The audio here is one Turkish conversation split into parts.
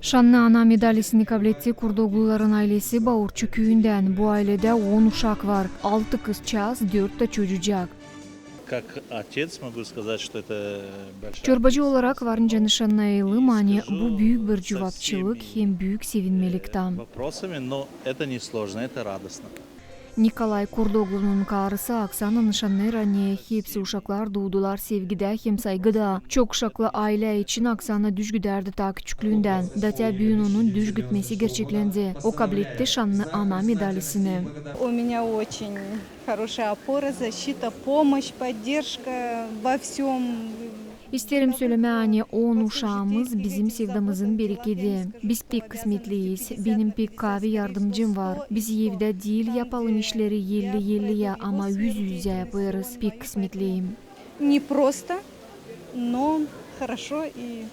Şanlı ana medalisini kabul Kurdoğluların ailesi Bavurçu köyünden. Bu ailede 10 uşak var. 6 kızcağız, 4 de çocuk. Как отец могу сказать, что это большая... Çorbacı olarak varınca nişanlayalım, hani bu büyük bir cevapçılık hem büyük sevinmelik tam. Вопросами, но это не сложно, это радостно. Nikolay Kurdoğlu'nun karısı Aksana nişanlayıranye hepsi uşaklar doğdular sevgide hem saygıda. Çok uşaklı aile için Aksana düz giderdi ta küçüklüğünden. Datya büyün onun düz gitmesi gerçeklendi. O kabul etti şanlı ana medalisini. У меня очень хорошая опора, защита, помощь, поддержка во всем. İsterim söyleme hani 10 uşağımız bizim sevdamızın bereketi. Biz pek kısmetliyiz. Benim pek kahve yardımcım var. Biz evde değil yapalım işleri 50-50'ye ama 100-100'e yaparız. Pek kısmetliyim. Не просто, но хорошо и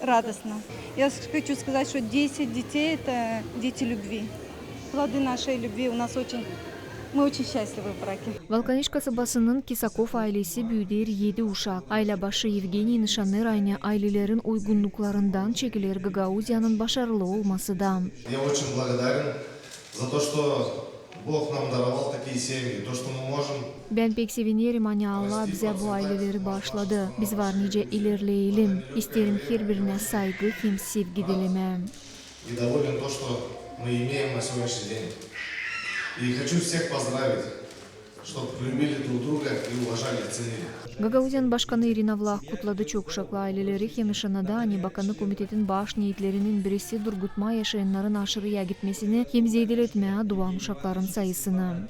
радостно. Я хочу сказать, что 10 детей – это дети любви. Плоды нашей любви. У нас мы очень счастливы в браке. Valkaniş kasabasının Kisakov ailesi büyüdür 7 uşak. Aile başı Evgeniy nişanlar aynı ailelerin uygunluklarından çekilir Gagauzya'nın başarılı olması da. Я очень благодарен за то, что Бог нам даровал такие семьи, то, что мы можем. Ben pek sevinirim hani Allah bize bu aileleri bağışladı. Biz var nice ilerleyelim. İsterim her birine saygı hem sevgi dilemem. И доволен то, что мы имеем на сегодняшний день. И хочу всех поздравить, чтобы любили друг друга и уважали, ценили. Gagauzyan Başkanı Irina Vlah kutladı çok uşaklı aileleri hem nişanada hani Bakanlık Komitetin baş niyetlerinin birisi durgutma yaşayanların aşırıya gitmesini hem zeydeletmeye duan uşakların sayısını.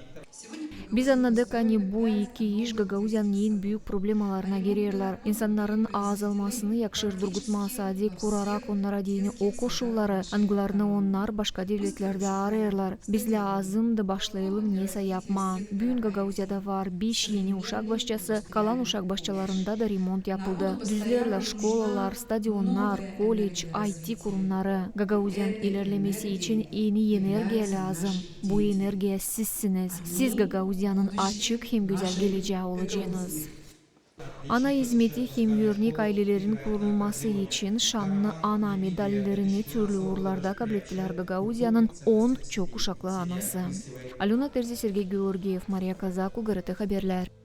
Biz anladık hani bu iki iş Gagauzyan'ın en büyük problemalarına gelirler. İnsanların azalmasını yakışır durgutma sadi kurarak onlara dini o koşulları angılarını onlar başka devletlerde ararlar. Biz lazım da başlayalım neyse yapma. Bugün Gagauzya'da var 5 yeni uşak başçası. Kalan uşak başçalarında da remont yapıldı. Düzlerler, şkolalar, stadionlar, kolej, IT kurumları. Gagauzyan ilerlemesi için yeni enerji lazım. Bu enerji sizsiniz. Siz Gagauzyan'ın açık hem güzel geleceği olacağınız. Ana hizmeti hem örnek ailelerin kurulması için şanlı ana medallerini türlü uğurlarda kabul ettiler Gagauzya'nın 10 çok uşaklı anası. Alona Terzi, Sergey Georgiev, Maria Kazaku, GRT Haberler.